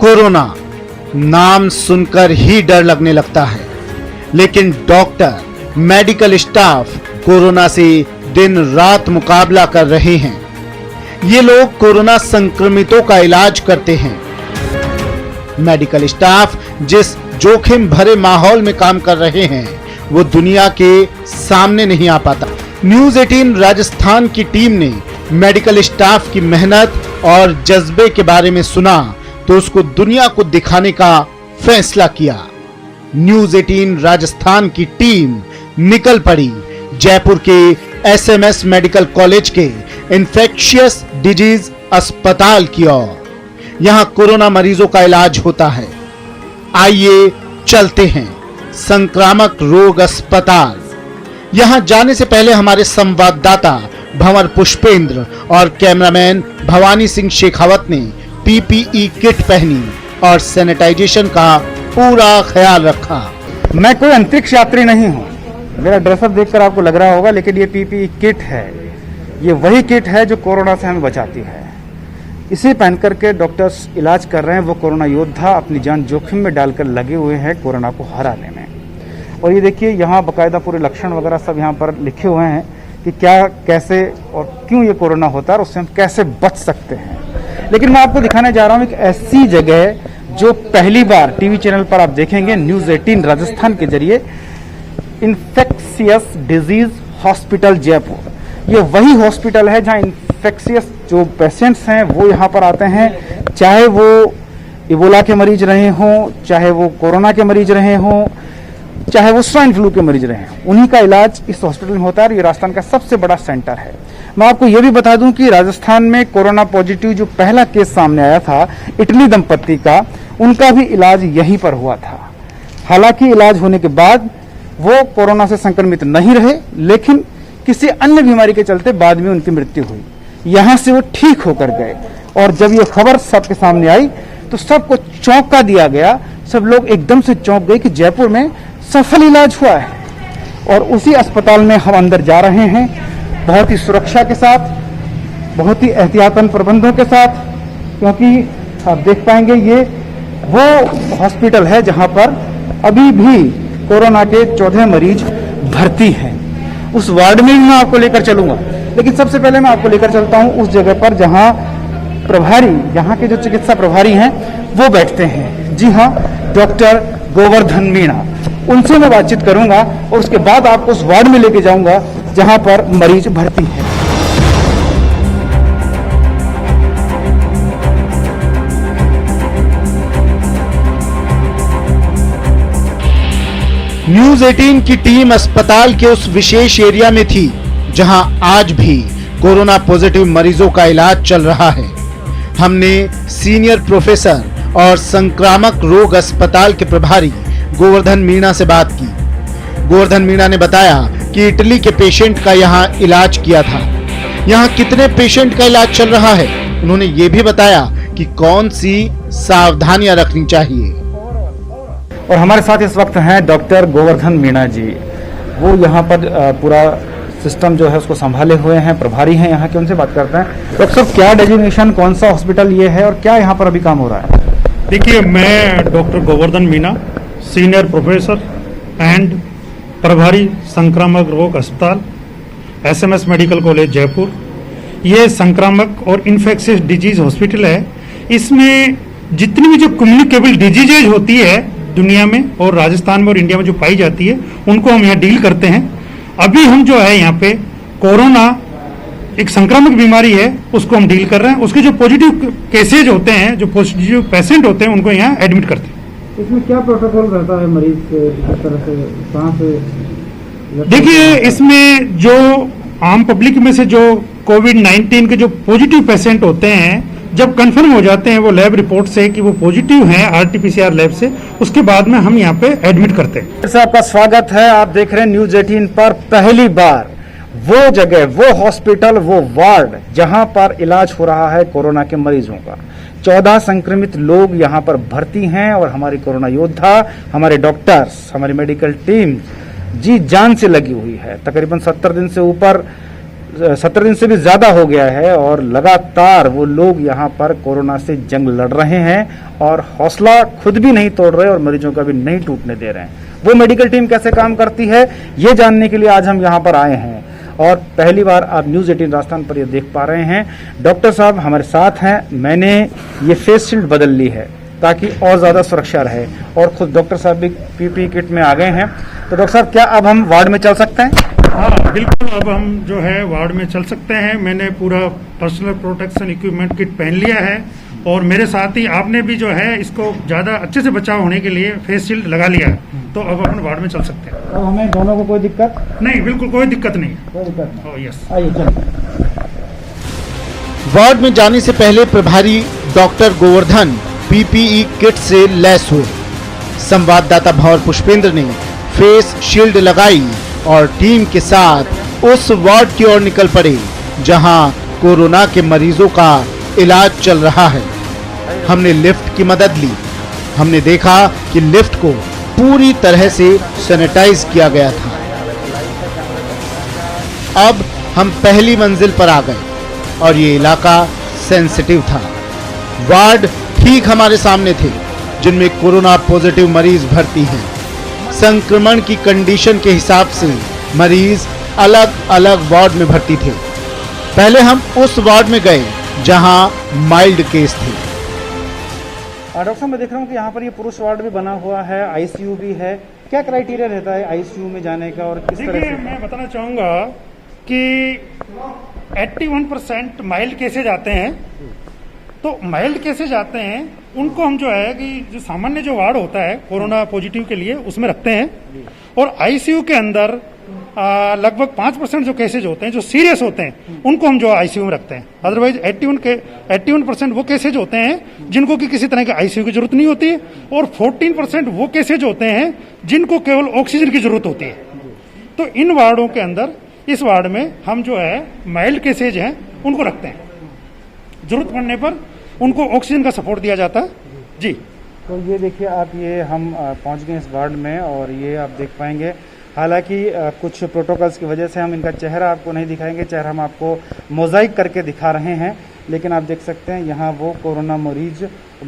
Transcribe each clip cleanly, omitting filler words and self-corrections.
Corona नाम सुनकर ही डर लगने लगता है, लेकिन डॉक्टर, मेडिकल स्टाफ कोरोना से दिन रात मुकाबला कर रहे हैं। ये लोग कोरोना संक्रमितों का इलाज करते हैं। मेडिकल स्टाफ जिस जोखिम भरे माहौल में काम कर रहे हैं, वो दुनिया के सामने नहीं आ पाता। न्यूज 18 राजस्थान की टीम ने मेडिकल स्टाफ की मेहनत और जज्बे के बारे में सुना तो उसको दुनिया को दिखाने का फैसला किया। न्यूज 18 राजस्थान की टीम निकल पड़ी जयपुर के एसएमएस मेडिकल कॉलेज के इन्फेक्शियस डिजीज अस्पताल की ओर। यहां कोरोना मरीजों का इलाज होता है। आइए चलते हैं संक्रामक रोग अस्पताल। यहां जाने से पहले हमारे संवाददाता भंवर पुष्पेंद्र और कैमरामैन भवानी सिंह शेखावत ने पीपीई किट पहनी और सैनिटाइजेशन का पूरा ख्याल रखा। मैं कोई अंतरिक्ष यात्री नहीं हूँ, मेरा ड्रेसअप देखकर आपको लग रहा होगा, लेकिन ये पीपीई किट है। ये वही किट है जो कोरोना से हमें बचाती है। इसे पहन करके डॉक्टर्स इलाज कर रहे हैं। वो कोरोना योद्धा अपनी जान जोखिम में डालकर लगे हुए हैं कोरोना को हराने में। और ये देखिए, यहाँ बाकायदा पूरे लक्षण वगैरह सब यहाँ पर लिखे हुए हैं कि क्या, कैसे और क्यों ये कोरोना होता है और उससे हम कैसे बच सकते हैं। लेकिन मैं आपको दिखाने जा रहा हूँ एक ऐसी जगह जो पहली बार टीवी चैनल पर आप देखेंगे, न्यूज 18 राजस्थान के जरिए, इन्फेक्शियस डिजीज हॉस्पिटल जयपुर। ये वही हॉस्पिटल है जहाँ इन्फेक्शियस जो पेशेंट्स हैं वो यहाँ पर आते हैं, चाहे वो इबोला के मरीज रहे हों, चाहे वो कोरोना के मरीज रहे हों, चाहे वो स्वाइन फ्लू के मरीज रहे हैं, उन्हीं का इलाज इस हॉस्पिटल में होता है। और ये राजस्थान का सबसे बड़ा सेंटर है। मैं आपको ये भी बता दूं कि राजस्थान में कोरोना पॉजिटिव जो पहला केस सामने आया था इटली दंपत्ति का, उनका भी इलाज यहीं पर हुआ था। हालांकि इलाज होने के बाद वो कोरोना से संक्रमित नहीं रहे, लेकिन किसी अन्य बीमारी के चलते बाद में उनकी मृत्यु हुई। यहां से वो ठीक होकर गए। और जब ये खबर सबके सामने आई तो सबको चौंका दिया गया। सब लोग एकदम से चौंक गए कि जयपुर में सफल इलाज हुआ है। और उसी अस्पताल में हम अंदर जा रहे हैं, बहुत ही सुरक्षा के साथ, बहुत ही एहतियातन प्रबंधों के साथ, क्योंकि आप देख पाएंगे ये वो हॉस्पिटल है जहां पर अभी भी कोरोना के 14 मरीज भर्ती हैं। उस वार्ड में भी मैं आपको लेकर चलूंगा, लेकिन सबसे पहले मैं आपको लेकर चलता हूं उस जगह पर जहां प्रभारी, यहाँ के जो चिकित्सा प्रभारी हैं वो बैठते हैं। जी हाँ, डॉक्टर गोवर्धन मीणा। उनसे मैं बातचीत करूंगा और उसके बाद आपको उस वार्ड में लेके जाऊंगा जहां पर मरीज भर्ती है। न्यूज 18 की टीम अस्पताल के उस विशेष एरिया में थी जहां आज भी कोरोना पॉजिटिव मरीजों का इलाज चल रहा है। हमने सीनियर प्रोफेसर और संक्रामक रोग अस्पताल के प्रभारी गोवर्धन मीणा से बात की। गोवर्धन मीणा ने बताया कि इटली के पेशेंट का यहाँ इलाज किया था। यहाँ कितने पेशेंट का इलाज चल रहा है, उन्होंने ये भी बताया कि कौन सी सावधानियां रखनी चाहिए। और हमारे साथ इस वक्त हैं डॉक्टर गोवर्धन मीणा जी। वो यहाँ पर पूरा सिस्टम जो है उसको संभाले हुए हैं, प्रभारी हैं यहाँ के। उनसे बात करते हैं। डॉक्टर साहब, क्या डेजिग्नेशन, कौन सा हॉस्पिटल ये है और क्या यहाँ पर अभी काम हो रहा है? देखिए, मैं doctor Govardhan Meena, senior professor and प्रभारी संक्रामक रोग अस्पताल, एसएमएस मेडिकल कॉलेज जयपुर। ये संक्रामक और इन्फेक्शियस डिजीज हॉस्पिटल है। इसमें जितनी भी जो कम्युनिकेबल डिजीजेज होती है दुनिया में और राजस्थान में और इंडिया में जो पाई जाती है, उनको हम यहाँ डील करते हैं। अभी हम जो है यहाँ पे कोरोना एक संक्रामक बीमारी है, उसको हम डील कर रहे हैं। उसके जो पॉजिटिव केसेज होते हैं, जो पॉजिटिव पेशेंट होते हैं, उनको यहाँ एडमिट करते हैं। इसमें क्या प्रोटोकॉल रहता है मरीज के, किस तरह से, कहाँ से? देखिए, इसमें जो आम पब्लिक में से जो कोविड-19 के जो पॉजिटिव पेशेंट होते हैं, जब कंफर्म हो जाते हैं वो लैब रिपोर्ट से कि वो पॉजिटिव हैं आरटीपीसीआर लैब से, उसके बाद में हम यहाँ पे एडमिट करते हैं। सर, आपका स्वागत है। आप देख रहे हैं न्यूज 18 पर पहली बार वो जगह, वो हॉस्पिटल, वो वार्ड जहां पर इलाज हो रहा है कोरोना के मरीजों का। 14 संक्रमित लोग यहाँ पर भर्ती हैं और हमारी कोरोना योद्धा, हमारे डॉक्टर्स, हमारी मेडिकल टीम जी जान से लगी हुई है। तकरीबन 70 दिन से ऊपर 17 दिन से भी ज्यादा हो गया है और लगातार वो लोग यहाँ पर कोरोना से जंग लड़ रहे हैं और हौसला खुद भी नहीं तोड़ रहे और मरीजों का भी नहीं टूटने दे रहे हैं। वो मेडिकल टीम कैसे काम करती है ये जानने के लिए आज हम यहाँ पर आए हैं और पहली बार आप न्यूज 18 राजस्थान पर ये देख पा रहे हैं। डॉक्टर साहब हमारे साथ हैं। मैंने ये फेस शील्ड बदल ली है ताकि और ज्यादा सुरक्षा रहे और खुद डॉक्टर साहब भी पीपी किट में आ गए हैं। तो डॉक्टर साहब क्या अब हम वार्ड में चल सकते हैं? हाँ बिल्कुल, अब हम जो है वार्ड में चल सकते हैं। मैंने पूरा पर्सनल प्रोटेक्शन इक्विपमेंट किट पहन लिया है और मेरे साथ ही आपने भी जो है इसको ज़्यादा अच्छे से बचाव होने के लिए फेस शील्ड लगा लिया है। तो अब अपन वार्ड में चल सकते हैं। तो हमें दोनों को कोई दिक्कत नहीं, बिल्कुल कोई दिक्कत नहीं। कोई दिक्कत नहीं। Oh yes. आइए चलिए। वार्ड में जाने से पहले प्रभारी डॉक्टर गोवर्धन पीपीई किट से लैस हुए। संवाददाता भंवर पुष्पेंद्र ने फेस शील्ड लगाई और टीम के साथ उस वार्ड की ओर निकल पड़े जहां कोरोना के मरीजों का इलाज चल रहा है। हमने लिफ्ट की मदद ली। हमने देखा कि लिफ्ट को पूरी तरह से सैनिटाइज किया गया था। अब हम पहली मंजिल पर आ गए और ये इलाका सेंसिटिव था। वार्ड ठीक हमारे सामने थे जिनमें कोरोना पॉजिटिव मरीज भर्ती हैं। संक्रमण की कंडीशन के हिसाब से मरीज अलग अलग वार्ड में भर्ती थे। पहले हम उस वार्ड में गए जहां माइल्ड केस थे। डॉक्टर साहब मैं देख रहा हूँ कि यहाँ पर ये पुरुष वार्ड भी बना हुआ है, आईसीयू भी है। क्या क्राइटेरिया रहता है आईसीयू में जाने का और किस तरह देखिए, से? मैं बताना चाहूंगा कि 81% माइल्ड केसेज आते हैं। तो माइल्ड केसेज आते हैं उनको हम जो है कि जो सामान्य जो वार्ड होता है कोरोना पॉजिटिव के लिए उसमें रखते हैं और आईसीयू के अंदर लगभग 5% जो केसेज होते हैं जो सीरियस होते हैं उनको हम जो आईसीयू में रखते हैं। अदरवाइज 81% वो केसेज होते हैं जिनको कि किसी तरह के आईसीयू की जरूरत नहीं होती है और 14% वो केसेज होते हैं जिनको केवल ऑक्सीजन की जरूरत होती है। तो इन वार्डों के अंदर इस वार्ड में हम जो है माइल्ड केसेज हैं उनको रखते हैं। जरूरत पड़ने पर उनको ऑक्सीजन का सपोर्ट दिया जाता है। जी। तो ये देखिए आप, ये हम पहुंच गए इस वार्ड में और ये आप देख पाएंगे। हालांकि कुछ प्रोटोकॉल्स की वजह से हम इनका चेहरा आपको नहीं दिखाएंगे, चेहरा हम आपको मोजाइक करके दिखा रहे हैं। लेकिन आप देख सकते हैं यहाँ वो कोरोना मरीज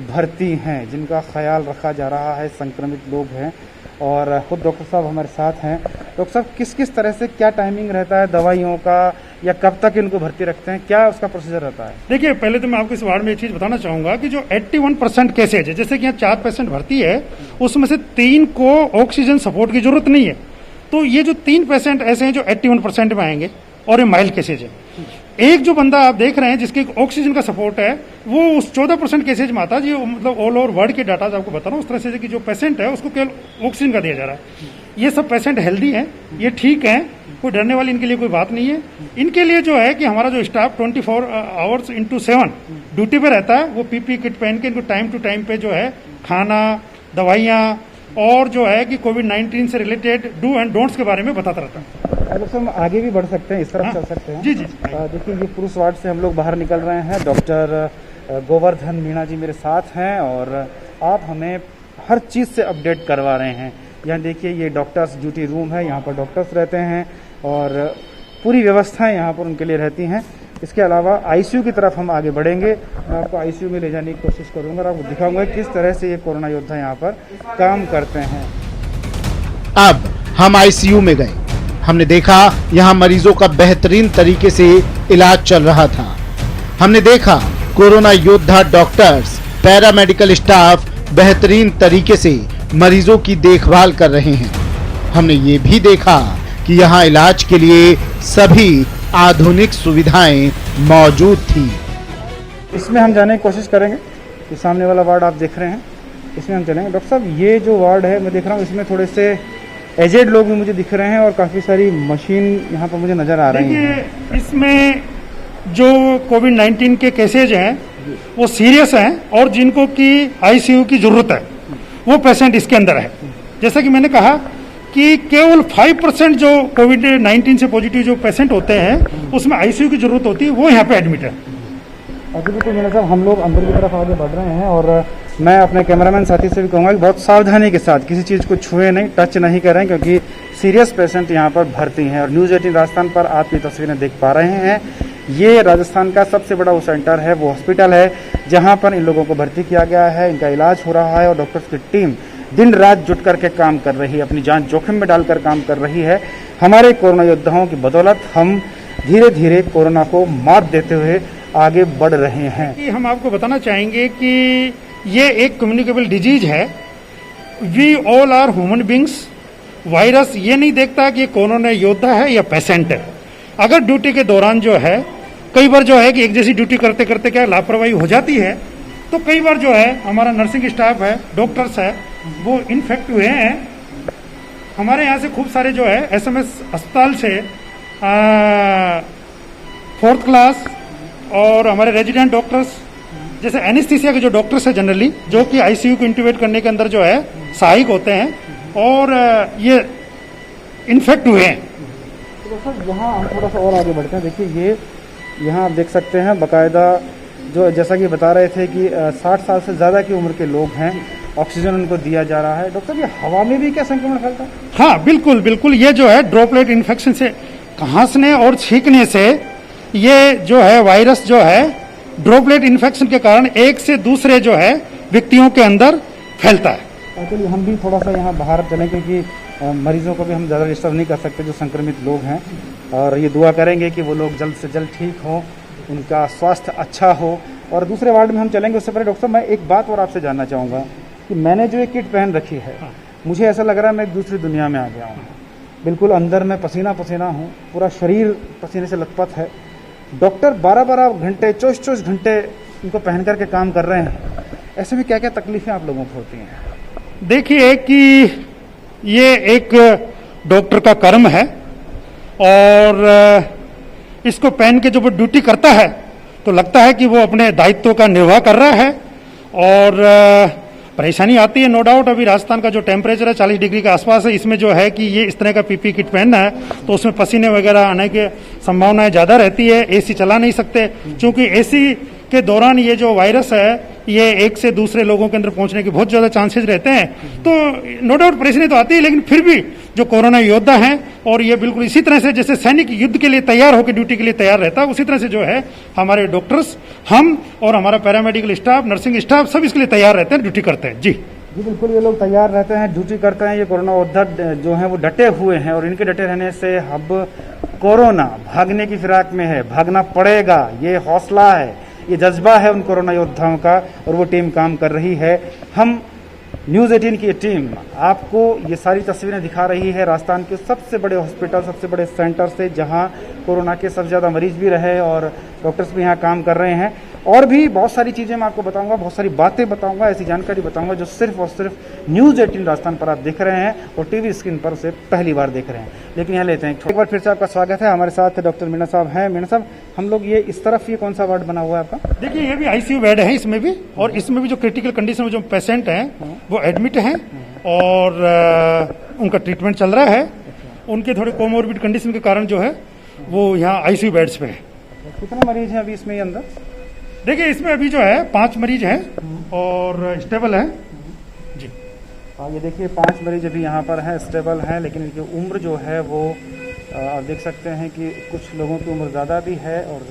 भर्ती हैं जिनका ख्याल रखा जा रहा है, संक्रमित लोग हैं और खुद डॉक्टर साहब हमारे साथ हैं। डॉक्टर साहब किस किस तरह से क्या टाइमिंग रहता है दवाइयों का या कब तक इनको भर्ती रखते हैं, क्या उसका प्रोसीजर रहता है? देखिए, पहले तो मैं आपको इस वार्ड में एक चीज बताना चाहूंगा कि जो 81% केसेज है, जैसे कि यहाँ 4 पेशेंट भर्ती है उसमें से 3 को ऑक्सीजन सपोर्ट की जरूरत नहीं है। तो ये जो 3 पेशेंट ऐसे हैं जो 81% में आएंगे और ये माइल्ड केसेज है। एक जो बंदा आप देख रहे हैं जिसके ऑक्सीजन का सपोर्ट है वो उस 14% केसेज में आता है। जो मतलब ऑल ओवर वर्ल्ड के डाटा आपको बता रहा हूँ उस तरह से कि जो पेशेंट है उसको केवल ऑक्सीजन का दिया जा रहा है। ये सब पेशेंट हेल्दी हैं, ये ठीक हैं, कोई डरने वाली इनके लिए कोई बात नहीं है। इनके लिए जो है कि हमारा जो स्टाफ 24 आवर्स इंटू 7 ड्यूटी पे रहता है। वो पीपी किट पहन के इनको टाइम टू टाइम पे जो है खाना, दवाइयाँ और जो है कि कोविड-19 से रिलेटेड डू एंड डोंट्स के बारे में बताता रहता है। डॉक्टर हम आगे भी बढ़ सकते हैं, इस तरफ चल सकते हैं? जी जी। देखिए ये पुरुष वार्ड से हम लोग बाहर निकल रहे हैं। डॉक्टर गोवर्धन मीणा जी मेरे साथ हैं और आप हमें हर चीज़ से अपडेट करवा रहे हैं। यहाँ देखिए ये डॉक्टर्स ड्यूटी रूम है, यहाँ पर डॉक्टर्स रहते हैं और पूरी व्यवस्थाएं यहाँ पर उनके लिए रहती हैं। इसके अलावा आईसीयू की तरफ हम आगे बढ़ेंगे। मैं आपको आईसीयू में ले जाने की कोशिश करूँगा और आपको दिखाऊंगा किस तरह से ये कोरोना योद्धा यहाँ पर काम करते हैं। अब हम आईसीयू में गए। हमने देखा यहाँ मरीजों का बेहतरीन तरीके से इलाज चल रहा था। हमने देखा कोरोना योद्धा डॉक्टर्स, पैरामेडिकल स्टाफ बेहतरीन तरीके से मरीजों की देखभाल कर रहे हैं। हमने ये भी देखा कि यहाँ इलाज के लिए सभी आधुनिक सुविधाएं मौजूद थी। इसमें हम जाने की कोशिश करेंगे। तो सामने वाला वार्ड आप देख रहे हैं, इसमें हम चलेंगे। डॉक्टर साहब ये जो वार्ड है मैं देख रहा हूँ इसमें थोड़े से एजेड लोग भी मुझे दिख रहे हैं और काफ़ी सारी मशीन यहाँ पर मुझे नज़र आ रही हैं। देखिए, इसमें जो कोविड-19 के केसेज हैं वो सीरियस हैं और जिनको कि आईसीयू की जरूरत है वो पेशेंट इसके अंदर है। जैसा कि मैंने कहा कि केवल 5% जो कोविड-19 से पॉजिटिव जो पेशेंट होते हैं उसमें आईसीयू की जरूरत होती है, वो यहाँ पे एडमिट है। जी बिल्कुल मेरा साहब, हम लोग अंदर की तरफ आगे बढ़ रहे हैं और मैं अपने कैमरामैन साथी से भी कहूँगा कि बहुत सावधानी के साथ किसी चीज़ को छुए नहीं, टच नहीं करें, क्योंकि सीरियस पेशेंट यहाँ पर भर्ती हैं। और न्यूज़ 18 राजस्थान पर आप ये तस्वीरें देख पा रहे हैं, ये राजस्थान का सबसे बड़ा वो सेंटर है, वो हॉस्पिटल है जहाँ पर इन लोगों को भर्ती किया गया है, इनका इलाज हो रहा है और डॉक्टर्स की टीम दिन रात जुट करके काम कर रही है, अपनी जान जोखिम में डालकर काम कर रही है। हमारे कोरोना योद्धाओं की बदौलत हम धीरे धीरे कोरोना को मात देते हुए आगे बढ़ रहे हैं। कि हम आपको बताना चाहेंगे कि ये एक कम्युनिकेबल डिजीज है। We all are human beings. Virus ये नहीं देखता कि कोरोना योद्धा है या पेशेंट है। अगर ड्यूटी के दौरान जो है कई बार जो है कि एक जैसी ड्यूटी करते करते क्या लापरवाही हो जाती है, तो कई बार जो है हमारा नर्सिंग स्टाफ है, डॉक्टर्स है, वो इन्फेक्ट हुए हैं। हमारे यहाँ से खूब सारे जो है एसएमएस अस्पताल से 4th क्लास और हमारे रेजिडेंट डॉक्टर्स जैसे एनेस्थीसिया के जो डॉक्टर्स है जनरली, जो कि आईसीयू को इंट्यूबेट करने के अंदर जो है सहायक होते हैं, और ये इन्फेक्ट हुए हैं। तो डॉक्टर यहाँ हम थोड़ा सा और आगे बढ़ते हैं। देखिए ये यहाँ आप देख सकते हैं बाकायदा, जो जैसा कि बता रहे थे कि 60 साल से ज़्यादा की उम्र के लोग हैं, ऑक्सीजन उनको दिया जा रहा है। डॉक्टर, ये हवा में भी क्या संक्रमण फैलता है? हाँ बिल्कुल बिल्कुल, ये जो है ड्रॉपलेट इन्फेक्शन से, खांसने और छींकने से ये जो है वायरस जो है ड्रॉपलेट इन्फेक्शन के कारण एक से दूसरे जो है व्यक्तियों के अंदर फैलता है। चलिए हम भी थोड़ा सा यहाँ बाहर चलें, क्योंकि मरीजों को भी हम ज़्यादा डिस्टर्ब नहीं कर सकते जो संक्रमित लोग हैं, और ये दुआ करेंगे कि वो लोग जल्द से जल्द ठीक हों, उनका स्वास्थ्य अच्छा हो। और दूसरे वार्ड में हम चलेंगे, उससे पहले डॉक्टर साहब मैं एक बात और आपसे जानना चाहूँगा कि मैंने जो ये किट पहन रखी है, मुझे ऐसा लग रहा है मैं एक दूसरी दुनिया में आ गया हूँ। बिल्कुल अंदर मैं पसीना पसीना हूँ, पूरा शरीर पसीने से लथपथ है। डॉक्टर 12-12 घंटे 24-24 घंटे इनको पहन करके काम कर रहे हैं। ऐसे में क्या क्या तकलीफें आप लोगों को होती हैं? देखिए कि ये एक डॉक्टर का कर्म है, और इसको पहन के जब वो ड्यूटी करता है तो लगता है कि वो अपने दायित्व का निर्वाह कर रहा है। और परेशानी आती है नो डाउट। अभी राजस्थान का जो टेम्परेचर है 40 डिग्री के आसपास है, इसमें जो है कि ये इस तरह का पीपी किट पहनना है तो उसमें पसीने वगैरह आने की संभावनाएं ज़्यादा रहती है। एसी चला नहीं सकते, क्योंकि एसी के दौरान ये जो वायरस है ये एक से दूसरे लोगों के अंदर पहुंचने के बहुत ज़्यादा चांसेस रहते हैं। तो नो डाउट परेशानी तो आती है, लेकिन फिर भी जो कोरोना योद्धा हैं, और ये बिल्कुल इसी तरह से जैसे सैनिक युद्ध के लिए तैयार होकर ड्यूटी के लिए तैयार रहता है, उसी तरह से जो है हमारे डॉक्टर्स, हम और हमारा पैरामेडिकल स्टाफ, नर्सिंग स्टाफ सब इसके लिए तैयार रहते हैं, ड्यूटी करते हैं। जी बिल्कुल, ये लोग तैयार रहते हैं, ड्यूटी करते हैं। ये कोरोना योद्धा जो हैं वो डटे हुए हैं, और इनके डटे रहने से अब कोरोना भागने की फिराक में है, भागना पड़ेगा, ये हौसला है, ये जज्बा है उन कोरोना योद्धाओं का, और वो टीम काम कर रही है। हम न्यूज़ 18 की टीम आपको ये सारी तस्वीरें दिखा रही है राजस्थान के सबसे बड़े हॉस्पिटल, सबसे बड़े सेंटर से, जहां कोरोना के सबसे ज़्यादा मरीज भी रहे और डॉक्टर्स भी यहाँ काम कर रहे हैं। और भी बहुत सारी चीज़ें मैं आपको बताऊंगा, बहुत सारी बातें बताऊंगा, ऐसी जानकारी बताऊंगा जो सिर्फ और सिर्फ न्यूज़ 18 राजस्थान पर आप देख रहे हैं और टीवी स्क्रीन पर उसे पहली बार देख रहे हैं। लेकिन यहाँ लेते हैं एक बार फिर से आपका स्वागत है। हमारे साथ डॉक्टर मीना साहब हैं। मीना साहब, हम लोग ये इस तरफ, ये कौन सा वार्ड बना हुआ है आपका? देखिए, ये भी आईसीयू बेड है इसमें भी, और इसमें भी जो क्रिटिकल कंडीशन में जो पेशेंट हैं वो एडमिट हैं और उनका ट्रीटमेंट चल रहा है। उनके थोड़े कोमोर्बिड कंडीशन के कारण जो है वो यहाँ आईसीयू बेड्स पे है। कितने मरीज हैं अभी इसमें अंदर? देखिए, इसमें अभी जो है 5 मरीज हैं और स्टेबल हैं। जी हाँ, ये देखिए 5 मरीज अभी यहाँ पर हैं, स्टेबल हैं, लेकिन इनकी उम्र जो है वो आप देख सकते हैं कि कुछ लोगों की उम्र ज़्यादा भी है, और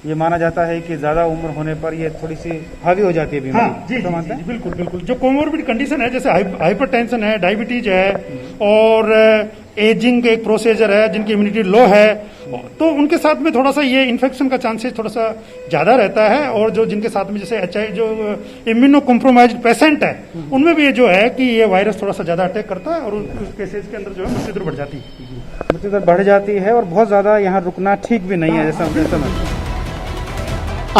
ये माना जाता है कि ज़्यादा उम्र होने पर ये थोड़ी सी हावी हो जाती है बीमारी। हाँ, जी, जी, बिल्कुल बिल्कुल। जो कोमोर्बिड कंडीशन है, जैसे हाइपरटेंशन है, डायबिटीज है, और एजिंग एक प्रोसीजर है, जिनकी इम्यूनिटी लो है, तो उनके साथ में थोड़ा सा ये इन्फेक्शन का चांसेस थोड़ा सा ज़्यादा रहता है। और जो जिनके साथ में जैसे HIV, जो इम्यूनो कॉम्प्रोमाइज्ड पेशेंट है, उनमें भी ये जो है कि ये वायरस थोड़ा सा ज़्यादा अटैक करता है, और उस केसेज के अंदर जो है मृत्यु दर बढ़ जाती है। मृत्यु दर बढ़ जाती है, और बहुत ज़्यादा यहाँ रुकना ठीक भी नहीं है, जैसा हमने समझा।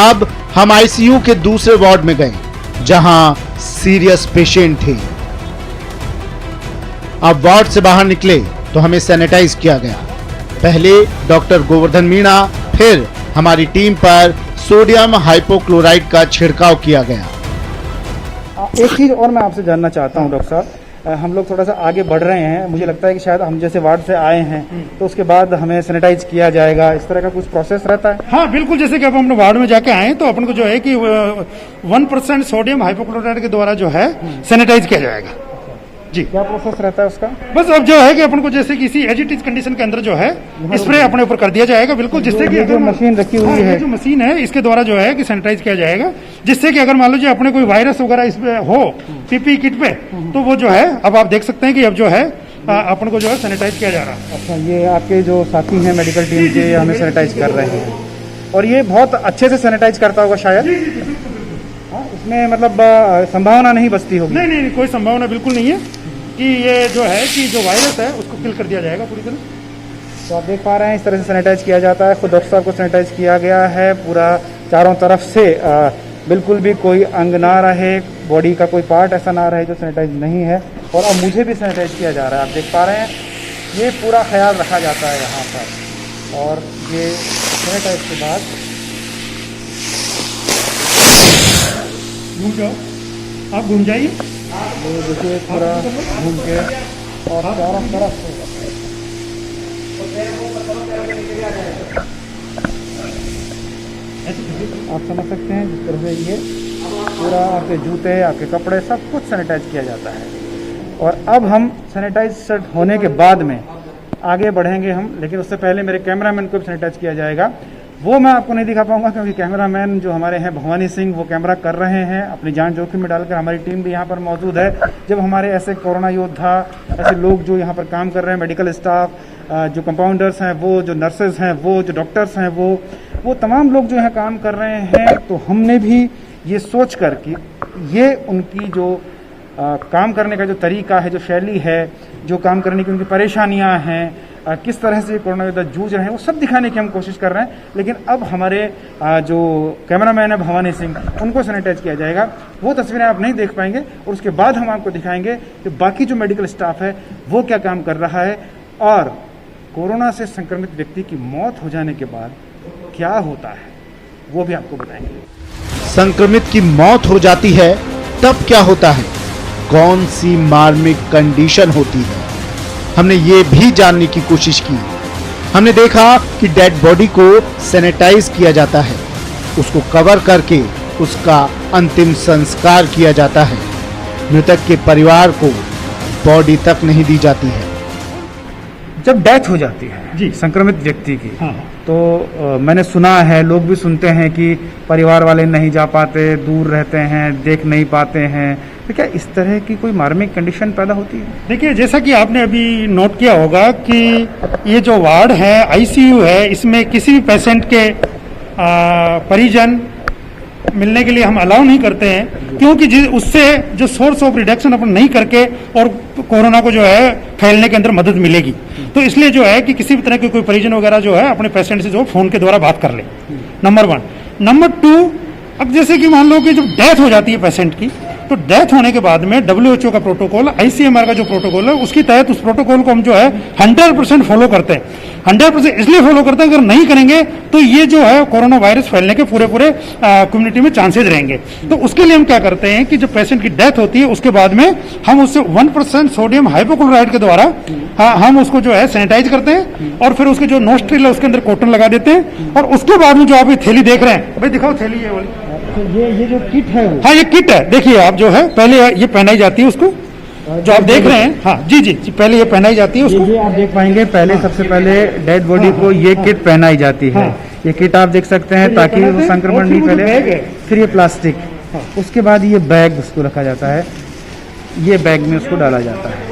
अब हम आईसीयू के दूसरे वार्ड में गए जहां सीरियस पेशेंट थे। अब वार्ड से बाहर निकले तो हमें सैनिटाइज किया गया। पहले डॉक्टर गोवर्धन मीणा, फिर हमारी टीम पर सोडियम हाइपोक्लोराइड का छिड़काव किया गया। एक चीज और मैं आपसे जानना चाहता हूं डॉक्टर साहब, हम लोग थोड़ा सा आगे बढ़ रहे हैं। मुझे लगता है कि शायद हम जैसे वार्ड से आए हैं तो उसके बाद हमें सैनिटाइज किया जाएगा, इस तरह का कुछ प्रोसेस रहता है। हाँ बिल्कुल, जैसे कि अब हम वार्ड में जाके आए तो अपन को जो है कि 1% सोडियम हाइपोक्लोराइड के द्वारा जो है सैनिटाइज किया जाएगा। जी, क्या प्रोसेस रहता है उसका? बस अब जो है कि अपन को जैसे किसी एज इट इज कंडीशन के अंदर जो है स्प्रे अपने ऊपर कर दिया जाएगा, बिल्कुल, जिससे कि जो मशीन रखी हुई है, जो मशीन है इसके द्वारा जो है कि सैनिटाइज किया जाएगा, जिससे कि अगर मान लीजिए अपने कोई वायरस वगैरह इसमें हो पीपी किट पे तो वो जो है अब आप देख सकते हैं कि अब जो है अपन को जो है सैनिटाइज किया जा रहा है। अच्छा, ये आपके जो साथी हैं मेडिकल टीम के, हमें सैनिटाइज कर रहे हैं और ये बहुत अच्छे से सैनिटाइज करता होगा शायद। हाँ, इसमें मतलब संभावना नहीं बचती होगी? नहीं नहीं, कोई संभावना बिल्कुल नहीं है कि ये जो है कि जो वायरस है उसको किल कर दिया जाएगा पूरी तरह। तो आप देख पा रहे हैं इस तरह से सैनिटाइज किया जाता है। खुद डॉक्टर साहब को सैनिटाइज किया गया है पूरा चारों तरफ से, बिल्कुल भी कोई अंग ना रहे, बॉडी का कोई पार्ट ऐसा ना रहे जो सैनिटाइज नहीं है। और अब मुझे भी सैनिटाइज किया जा रहा है, आप देख पा रहे हैं, ये पूरा ख्याल रखा जाता है यहाँ पर। और ये सैनिटाइज के बाद घूम जाओ, आप घूम जाइए, तो देखिए पूरा घूम के और चारों तरफ से आप समझ सकते हैं जिस तरह से ये पूरा आपके जूते, आपके कपड़े, सब कुछ सैनिटाइज किया जाता है। और अब हम सैनिटाइज होने के बाद में आगे बढ़ेंगे हम, लेकिन उससे पहले मेरे कैमरामैन को भी सैनिटाइज किया जाएगा। वो मैं आपको नहीं दिखा पाऊंगा क्योंकि कैमरामैन जो हमारे हैं भवानी सिंह, वो कैमरा कर रहे हैं अपनी जान जोखिम में डालकर। हमारी टीम भी यहाँ पर मौजूद है। जब हमारे ऐसे कोरोना योद्धा, ऐसे लोग जो यहाँ पर काम कर रहे हैं, मेडिकल स्टाफ, जो कंपाउंडर्स हैं वो, जो नर्सेज हैं वो, जो डॉक्टर्स हैं वो तमाम लोग जो यहाँ काम कर रहे हैं, तो हमने भी ये सोच कर कि ये उनकी जो काम करने का जो तरीका है, जो शैली है, जो काम करने की उनकी परेशानियां हैं, किस तरह से कोरोना योद्धा जूझ रहे हैं, वो सब दिखाने की हम कोशिश कर रहे हैं। लेकिन अब हमारे जो कैमरामैन है भवानी सिंह, उनको सैनिटाइज किया जाएगा। वो तस्वीरें आप नहीं देख पाएंगे और उसके बाद हम आपको दिखाएंगे कि बाकी जो मेडिकल स्टाफ है वो क्या काम कर रहा है और कोरोना से संक्रमित व्यक्ति की मौत हो जाने के बाद क्या होता है वो भी आपको बताएंगे। संक्रमित की मौत हो जाती है तब क्या होता है, कौन सी मार्मिक कंडीशन होती है, हमने ये भी जानने की कोशिश की। हमने देखा कि डेड बॉडी को सैनिटाइज किया जाता है, उसको कवर करके उसका अंतिम संस्कार किया जाता है। मृतक के परिवार को बॉडी तक नहीं दी जाती है। जब डेथ हो जाती है जी संक्रमित व्यक्ति की, हाँ। तो मैंने सुना है, लोग भी सुनते हैं कि परिवार वाले नहीं जा पाते, दूर रहते हैं, देख नहीं पाते हैं। तो क्या इस तरह की कोई मार्मिक कंडीशन पैदा होती है? देखिए, जैसा कि आपने अभी नोट किया होगा कि ये जो वार्ड है, आईसीयू है, इसमें किसी भी पेशेंट के परिजन मिलने के लिए हम अलाउ नहीं करते हैं, क्योंकि उससे जो सोर्स ऑफ रिडक्शन अपन नहीं करके और कोरोना को जो है फैलने के अंदर मदद मिलेगी। तो इसलिए जो है कि किसी भी तरह के कोई परिजन वगैरह जो है अपने पेशेंट से जो फोन के द्वारा बात कर ले, नंबर 1। नंबर 2, अब जैसे कि मान लो कि जब डेथ हो जाती है पेशेंट की, तो डेथ होने के बाद में WHO का प्रोटोकॉल, ICMR का जो प्रोटोकॉल है, उसके तहत उस प्रोटोकॉल को हम जो है 100% फॉलो करते हैं। 100% इसलिए फॉलो करते हैं, अगर नहीं करेंगे तो ये जो है कोरोना वायरस फैलने के पूरे कम्युनिटी में चांसेज रहेंगे। तो उसके लिए हम क्या करते हैं कि जब पेशेंट की डेथ होती है उसके बाद में हम उससे 1% सोडियम हाइपोक्लोराइड के द्वारा हम उसको जो है सैनिटाइज करते हैं और फिर उसके जो नोस्ट्रिल है उसके अंदर कॉटन लगा देते हैं। और उसके बाद में जो आप ये थैली देख रहे हैं, भाई दिखाओ थैली ये वाली। तो ये जो किट है वो? हाँ, ये किट है। देखिए आप जो है पहले ये पहनाई जाती है उसको, जो आप देख रहे हैं। हाँ जी जी, पहले ये पहनाई जाती है उसको। ये आप देख पाएंगे पहले, सबसे पहले डेड बॉडी को ये किट पहनाई जाती है। ये किट आप देख सकते हैं ताकि वो संक्रमण नहीं फैले। फिर ये प्लास्टिक, उसके बाद ये बैग उसको रखा जाता है, ये बैग में उसको डाला जाता है।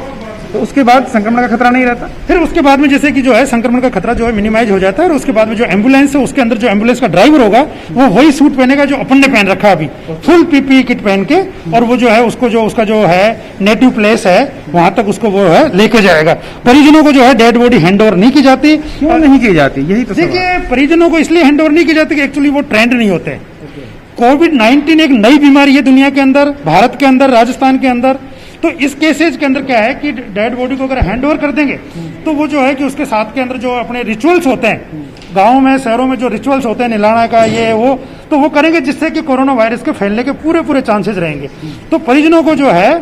तो उसके बाद संक्रमण का खतरा नहीं रहता। फिर उसके बाद में जैसे कि जो है संक्रमण का खतरा जो है मिनिमाइज हो जाता है। और उसके बाद में जो एम्बुलेंस है उसके अंदर जो एम्बुलेंस का ड्राइवर होगा वो वही सूट पहनेगा जो अपन ने पहन रखा है अभी, फुल पीपी किट पहन के, और वो जो है उसको जो उसका जो है नेटिव प्लेस है वहां तक उसको वो है लेके जाएगा। परिजनों को जो है डेड बॉडी हैंड ओवर नहीं की जाती। क्यों नहीं की जाती? यही तो देखिए, परिजनों को इसलिए हैंड ओवर नहीं की जाती कि एक्चुअली वो ट्रेंड नहीं होते। कोविड-19 एक नई बीमारी है दुनिया के अंदर, भारत के अंदर, राजस्थान के अंदर। तो इस केसेज के अंदर क्या है कि डेड बॉडी को अगर हैंड ओवर कर देंगे तो वो जो है कि उसके साथ के अंदर जो अपने रिचुअल्स होते हैं, गांवों में शहरों में जो रिचुअल्स होते हैं निलाना का, ये वो, तो वो करेंगे जिससे कि कोरोना वायरस के फैलने के पूरे चांसेस रहेंगे। तो परिजनों को जो है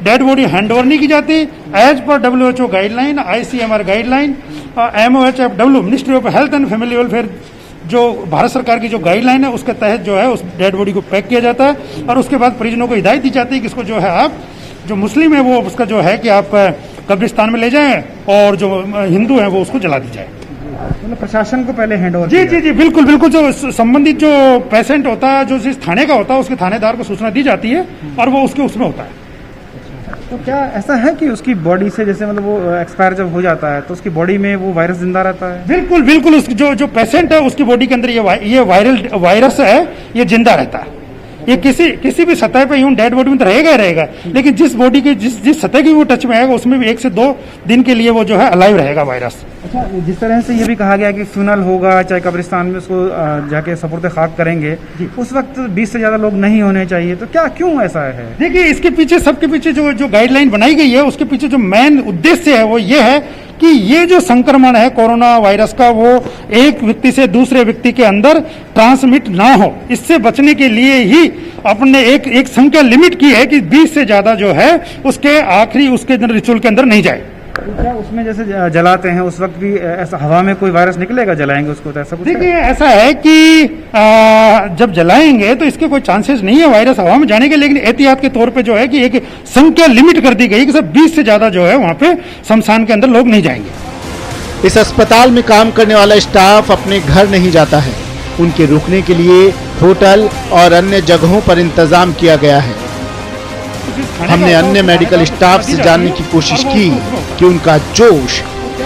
डेड बॉडी हैंड ओवर नहीं की जाती। एज पर WHO guideline, ICMR guideline, MOHFW ministry of health and family welfare जो भारत सरकार की जो गाइडलाइन है उसके तहत जो है उस डेड बॉडी को पैक किया जाता है और उसके बाद परिजनों को हिदायत दी जाती है कि इसको जो है आप जो मुस्लिम है वो उसका जो है कि आप कब्रिस्तान में ले जाएं और जो हिंदू है वो उसको जला दी जाए। मतलब प्रशासन को पहले हैंड ओवर जी जी जी बिल्कुल बिल्कुल। जो संबंधित जो पेशेंट होता है जो जिस थाने का होता है उसके थानेदार को सूचना दी जाती है और वो उसके उसमें होता है। तो क्या ऐसा है कि उसकी बॉडी से जैसे मतलब वो एक्सपायर जब हो जाता है तो उसकी बॉडी में वो वायरस जिंदा रहता है? बिल्कुल बिल्कुल। उस जो पेशेंट है उसकी बॉडी के अंदर ये वायरस है, ये जिंदा रहता है। ये किसी भी सतह पे यूं डेड बॉडी में तो रहेगा ही रहेगा, लेकिन जिस बॉडी के जिस सतह की वो टच में आएगा उसमें भी 1 से 2 दिन के लिए वो जो है अलाइव रहेगा वायरस। अच्छा, जिस तरह से ये भी कहा गया कि फ्यूनल होगा चाहे कब्रिस्तान में उसको जाके सपुर्द खाक करेंगे, उस वक्त 20 से ज्यादा लोग नहीं होने चाहिए, तो क्या क्यों ऐसा है? देखिए इसके पीछे सबके पीछे जो गाइडलाइन बनाई गई है उसके पीछे जो मेन उद्देश्य है वो ये है कि ये जो संक्रमण है कोरोना वायरस का वो एक व्यक्ति से दूसरे व्यक्ति के अंदर ट्रांसमिट ना हो, इससे बचने के लिए ही अपने एक संख्या लिमिट की है कि 20 से ज्यादा जो है उसके आखिरी उसके रिचुअल के अंदर नहीं जाए। तो क्या उसमें जैसे जलाते हैं उस वक्त भी ऐसा हवा में कोई वायरस निकलेगा जलाएंगे उसको, तो ऐसा कुछ? देखिए ऐसा है कि जब जलाएंगे तो इसके कोई चांसेस नहीं है वायरस हवा में जाने के, लेकिन एहतियात के तौर पे जो है कि एक संख्या लिमिट कर दी गई कि सब 20 से ज्यादा जो है वहां पे शमशान के अंदर लोग नहीं जाएंगे। इस अस्पताल में काम करने वाला स्टाफ अपने घर नहीं जाता है। उनके रुकने के लिए होटल और अन्य जगहों पर इंतजाम किया गया है। हमने अन्य मेडिकल स्टाफ से जानने की कोशिश की कि उनका जोश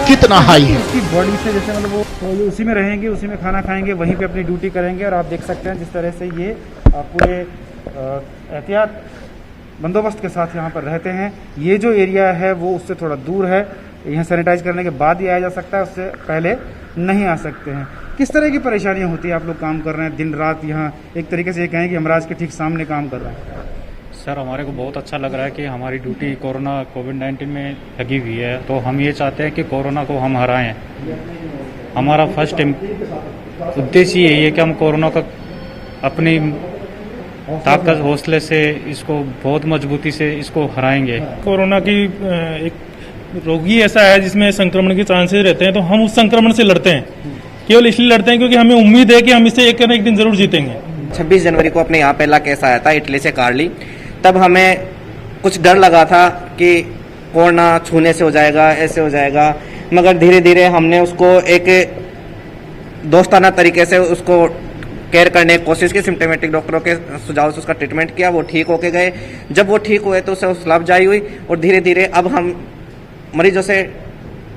कितना हाई है। उसकी बॉडी से जैसे मतलब वो उसी में रहेंगे, उसी में खाना खाएंगे, वहीं पे अपनी ड्यूटी करेंगे और आप देख सकते हैं जिस तरह से ये पूरे एहतियात बंदोबस्त के साथ यहाँ पर रहते हैं। ये जो एरिया है वो उससे थोड़ा दूर है, यहाँ सैनिटाइज करने के बाद ही आया जा सकता है, उससे पहले नहीं आ सकते हैं। किस तरह की परेशानियाँ होती है? आप लोग काम कर रहे हैं दिन रात यहाँ, एक तरीके से ये कहें कि हम राज के ठीक सामने काम कर रहे हैं। सर हमारे को बहुत अच्छा लग रहा है कि हमारी ड्यूटी कोविड-19 में लगी हुई है, तो हम ये चाहते हैं कि कोरोना को हम हराएं। हमारा फर्स्ट उद्देश्य यही है कि हम कोरोना का अपनी ताकत हौसले से इसको बहुत मजबूती से इसको हराएंगे। कोरोना की एक रोगी ऐसा है जिसमें संक्रमण के चांसेस रहते हैं, तो हम उस संक्रमण से लड़ते हैं, केवल इसलिए लड़ते हैं क्योंकि हमें उम्मीद है कि हम इसे एक न एक दिन जरूर जीतेंगे। 26 जनवरी को अपने यहाँ पहला केस आया था इटली से कार्ली, तब हमें कुछ डर लगा था कि कोरोना छूने से हो जाएगा, ऐसे हो जाएगा, मगर धीरे धीरे हमने उसको एक दोस्ताना तरीके से उसको केयर करने की कोशिश की। सिम्टोमेटिक डॉक्टरों के सुझाव से उसका ट्रीटमेंट किया, वो ठीक होके गए। जब वो ठीक हुए तो उससे लाभदायी हुई और धीरे धीरे अब हम मरीजों से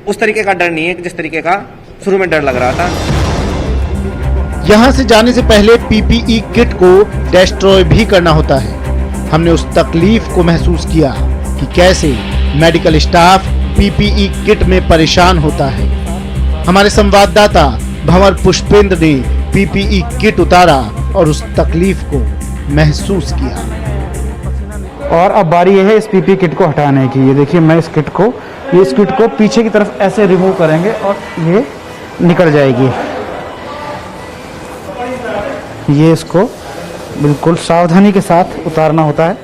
उस तरीके का डर नहीं है जिस तरीके का शुरू में डर लग रहा था। यहाँ से जाने से पहले PPE किट को डिस्ट्रॉय भी करना होता है। हमने उस तकलीफ को महसूस किया कि कैसे मेडिकल स्टाफ PPE किट में परेशान होता है। हमारे संवाददाता भंवर पुष्पेंद्र ने PPE किट उतारा और उस तकलीफ को महसूस किया। और अब बारी है इस PPE किट को हटाने की। ये देखिए, मैं इस किट को पीछे की तरफ ऐसे रिमूव करेंगे और ये निकल जाएगी। ये इसको बिल्कुल सावधानी के साथ उतारना होता है।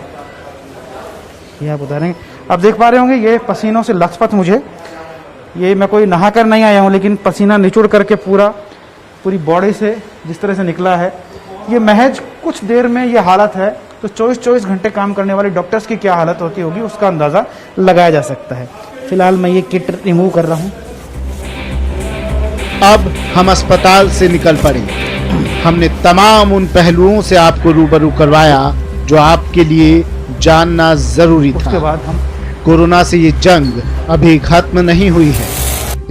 ये आप उतारेंगे। अब देख पा रहे होंगे ये पसीनों से लथपथ, मुझे ये मैं कोई नहा कर नहीं आया हूँ, लेकिन पसीना निचोड़ करके पूरी बॉडी से जिस तरह से निकला है, ये महज कुछ देर में ये हालत है तो 24 घंटे काम करने वाले डॉक्टर्स की क्या हालत होती होगी उसका अंदाज़ा लगाया जा सकता है। फिलहाल मैं ये किट रिमूव कर रहा हूँ। अब हम अस्पताल से निकल पड़े। हमने तमाम उन पहलुओं से आपको रूबरू करवाया जो आपके लिए जानना जरूरी था। उसके बाद हम कोरोना से ये जंग अभी खत्म नहीं हुई है,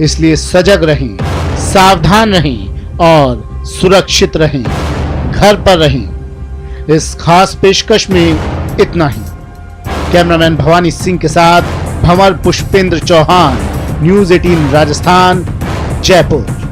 इसलिए सजग रहें, सावधान रहें और सुरक्षित रहें, घर पर रहें। इस खास पेशकश में इतना ही। कैमरामैन भवानी सिंह के साथ भंवर पुष्पेंद्र चौहान, न्यूज़ 18 राजस्थान, जयपुर।